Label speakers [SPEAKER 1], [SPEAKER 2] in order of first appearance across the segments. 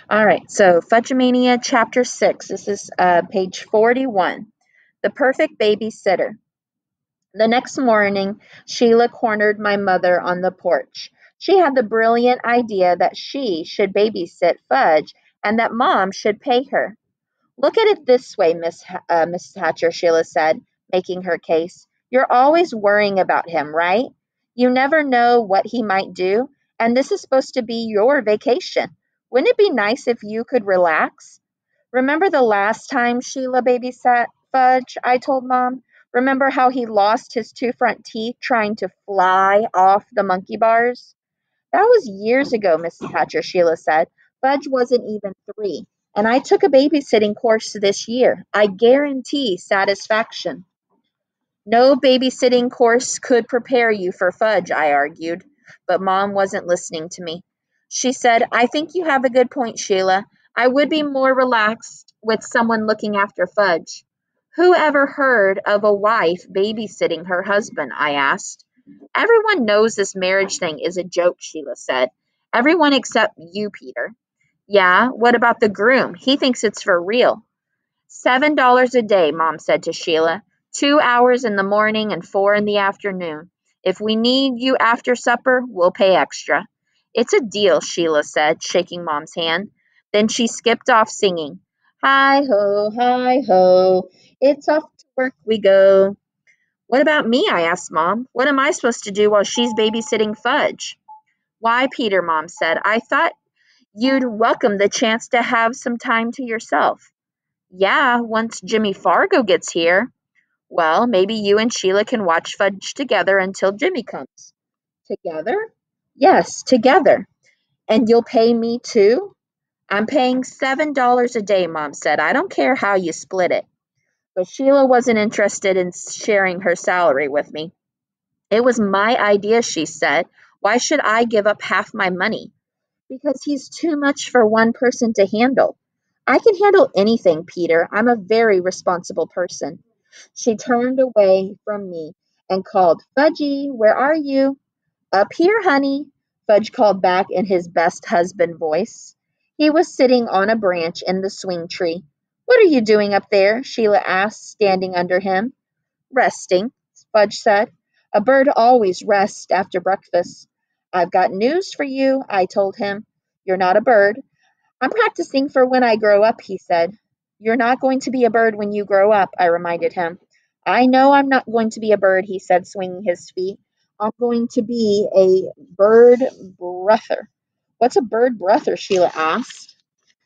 [SPEAKER 1] All right, so Fudge-a-mania Chapter 6. This is page 41. The Perfect Babysitter. The next morning, Sheila cornered my mother on the porch. She had the brilliant idea that she should babysit Fudge and that Mom should pay her. Look at it this way, Mrs. Hatcher, Sheila said, making her case. You're always worrying about him, right? You never know what he might do, and this is supposed to be your vacation. Wouldn't it be nice if you could relax? Remember the last time Sheila babysat Fudge? I told Mom. Remember how he lost his two front teeth trying to fly off the monkey bars? That was years ago, Mrs. Hatcher, Sheila said. Fudge wasn't even 3, and I took a babysitting course this year. I guarantee satisfaction. No babysitting course could prepare you for Fudge, I argued, but Mom wasn't listening to me. She said, I think you have a good point, Sheila. I would be more relaxed with someone looking after Fudge. Who ever heard of a wife babysitting her husband? I asked. Everyone knows this marriage thing is a joke, Sheila said. Everyone except you, Peter. Yeah, what about the groom? He thinks it's for real. $7 a day, Mom said to Sheila. 2 hours in the morning and 4 in the afternoon. If we need you after supper, we'll pay extra. It's a deal, Sheila said, shaking Mom's hand. Then she skipped off singing. Hi ho, it's off to work we go. What about me? I asked Mom. What am I supposed to do while she's babysitting Fudge? Why, Peter, Mom said, I thought you'd welcome the chance to have some time to yourself. Yeah, once Jimmy Fargo gets here. Well, maybe you and Sheila can watch Fudge together until Jimmy comes. Together? Yes, together. And you'll pay me too? I'm paying $7 a day, Mom said. I don't care how you split it. But Sheila wasn't interested in sharing her salary with me. It was my idea, she said. Why should I give up half my money? Because he's too much for one person to handle. I can handle anything, Peter. I'm a very responsible person. She turned away from me and called, Fudgy, where are you? Up here, honey, Fudge called back in his best husband voice. He was sitting on a branch in the swing tree. What are you doing up there? Sheila asked, standing under him. Resting, Fudge said. A bird always rests after breakfast. I've got news for you, I told him. You're not a bird. I'm practicing for when I grow up, he said. You're not going to be a bird when you grow up, I reminded him. I know I'm not going to be a bird, he said, swinging his feet. I'm going to be a bird breather. What's a bird breather? Sheila asked.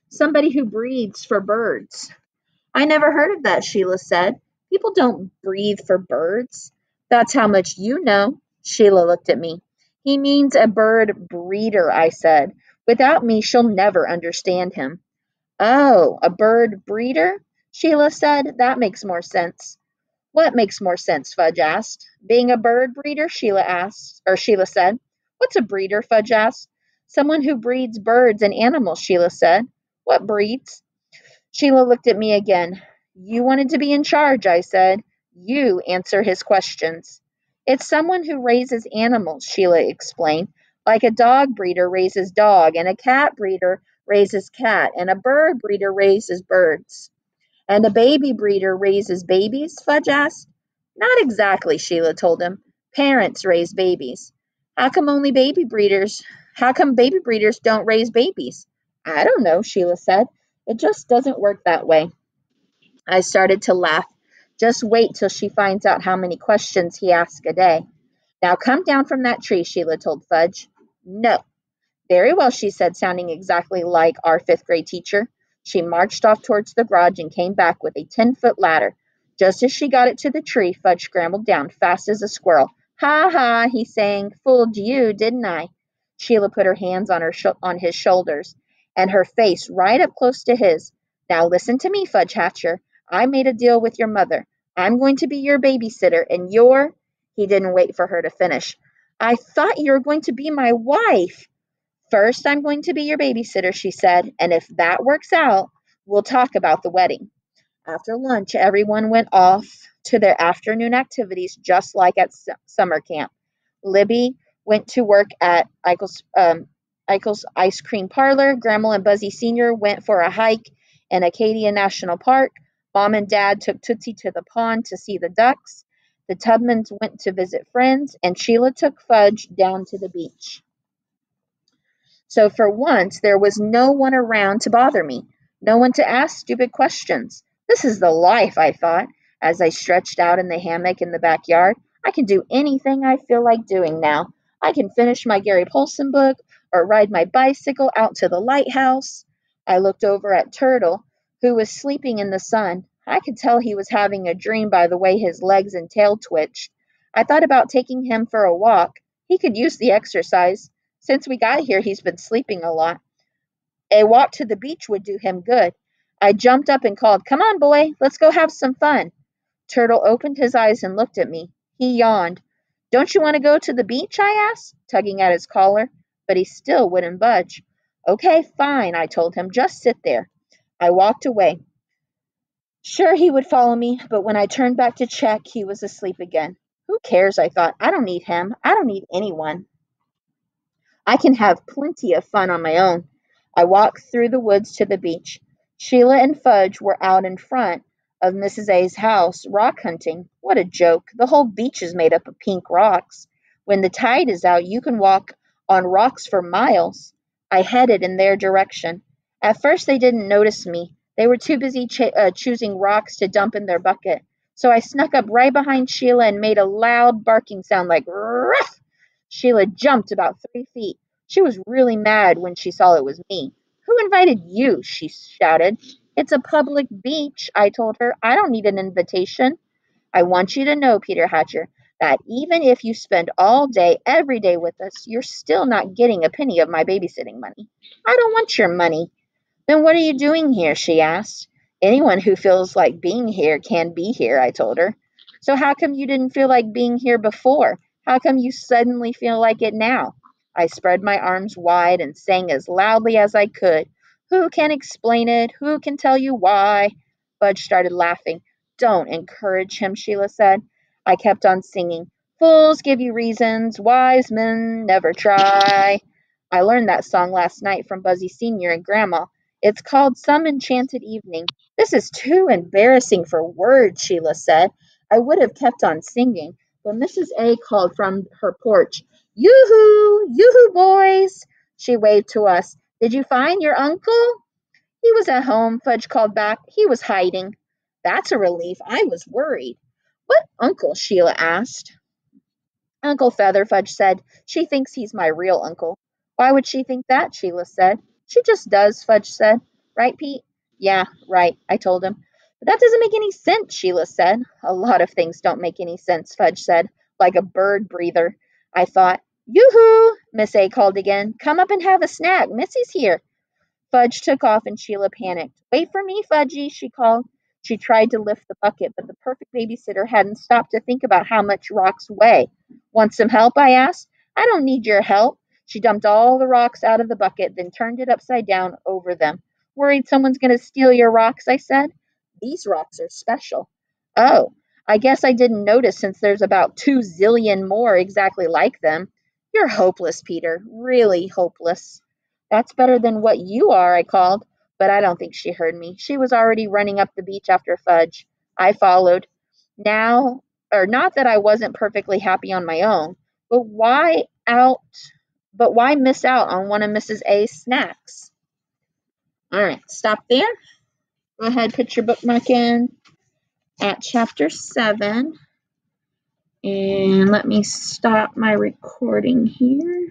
[SPEAKER 1] Somebody who breathes for birds. I never heard of that, Sheila said. People don't breathe for birds. That's how much you know. Sheila looked at me. He means a bird breeder, I said. Without me, she'll never understand him. Oh, a bird breeder? Sheila said. That makes more sense. What makes more sense? Fudge asked. Being a bird breeder? Sheila said. What's a breeder? Fudge asked. Someone who breeds birds and animals, Sheila said. What breeds? Sheila looked at me again. You wanted to be in charge, I said. You answer his questions. It's someone who raises animals, Sheila explained. Like a dog breeder raises dog, and a cat breeder raises cat, and a bird breeder raises birds. And a baby breeder raises babies? Fudge asked. Not exactly, Sheila told him. Parents raise babies. How come baby breeders don't raise babies? I don't know, Sheila said. It just doesn't work that way. I started to laugh. Just wait till she finds out how many questions he asks a day. Now come down from that tree, Sheila told Fudge. No. Very well, she said, sounding exactly like our fifth grade teacher. She marched off towards the garage and came back with a 10-foot ladder. Just as she got it to the tree, Fudge scrambled down, fast as a squirrel. Ha ha, he sang. Fooled you, didn't I? Sheila put her hands on his shoulders and her face right up close to his. Now listen to me, Fudge Hatcher. I made a deal with your mother. I'm going to be your babysitter, and you're... He didn't wait for her to finish. I thought you were going to be my wife. First, I'm going to be your babysitter, she said, and if that works out, we'll talk about the wedding. After lunch, everyone went off to their afternoon activities just like at summer camp. Libby went to work at Eichel's ice cream parlor. Grandma and Buzzy Sr. went for a hike in Acadia National Park. Mom and Dad took Tootsie to the pond to see the ducks. The Tubmans went to visit friends, and Sheila took Fudge down to the beach. So for once, there was no one around to bother me, no one to ask stupid questions. This is the life, I thought, as I stretched out in the hammock in the backyard. I can do anything I feel like doing now. I can finish my Gary Polson book or ride my bicycle out to the lighthouse. I looked over at Turtle, who was sleeping in the sun. I could tell he was having a dream by the way his legs and tail twitched. I thought about taking him for a walk. He could use the exercise. Since we got here, he's been sleeping a lot. A walk to the beach would do him good. I jumped up and called, "Come on, boy, let's go have some fun." Turtle opened his eyes and looked at me. He yawned. "Don't you want to go to the beach?" I asked, tugging at his collar, but he still wouldn't budge. "Okay, fine," I told him. "Just sit there." I walked away. Sure, he would follow me, but when I turned back to check, he was asleep again. Who cares, I thought. I don't need him. I don't need anyone. I can have plenty of fun on my own. I walked through the woods to the beach. Sheila and Fudge were out in front of Mrs. A's house rock hunting. What a joke. The whole beach is made up of pink rocks. When the tide is out, you can walk on rocks for miles. I headed in their direction. At first, they didn't notice me. They were too busy choosing rocks to dump in their bucket. So I snuck up right behind Sheila and made a loud barking sound like ruff. Sheila jumped about 3 feet. She was really mad when she saw it was me. "Who invited you?" she shouted. "It's a public beach," I told her. "I don't need an invitation." "I want you to know, Peter Hatcher, that even if you spend all day, every day with us, you're still not getting a penny of my babysitting money." "I don't want your money." "Then what are you doing here?" she asked. "Anyone who feels like being here can be here," I told her. "So how come you didn't feel like being here before? How come you suddenly feel like it now?" I spread my arms wide and sang as loudly as I could. "Who can explain it? Who can tell you why?" Fudge started laughing. "Don't encourage him," Sheila said. I kept on singing. "Fools give you reasons, wise men never try." I learned that song last night from Buzzy Sr. and Grandma. It's called Some Enchanted Evening. "This is too embarrassing for words," Sheila said. I would have kept on singing, but Mrs. A called from her porch. "Yoo-hoo! Yoo-hoo, boys!" She waved to us. "Did you find your uncle?" "He was at home," Fudge called back. "He was hiding." That's a relief. I was worried. "What uncle?" Sheila asked. "Uncle Feather," Fudge said. "She thinks he's my real uncle." "Why would she think that?" Sheila said. "She just does," Fudge said. "Right, Pete?" "Yeah, right," I told him. "But that doesn't make any sense," Sheila said. "A lot of things don't make any sense," Fudge said, like a bird breather. I thought, "Yoo-hoo!" Miss A called again. "Come up and have a snack. Missy's here." Fudge took off and Sheila panicked. "Wait for me, Fudgy," she called. She tried to lift the bucket, but the perfect babysitter hadn't stopped to think about how much rocks weigh. "Want some help?" I asked. "I don't need your help." She dumped all the rocks out of the bucket, then turned it upside down over them. "Worried someone's going to steal your rocks?" I said. "These rocks are special." "Oh, I guess I didn't notice since there's about 2 zillion more exactly like them." "You're hopeless, Peter, really hopeless." "That's better than what you are," I called, but I don't think she heard me. She was already running up the beach after Fudge. I followed. Now, or not that I wasn't perfectly happy on my own, but why miss out on one of Mrs. A's snacks? All right, stop there. Go ahead, put your bookmark in at chapter 7. And let me stop my recording here.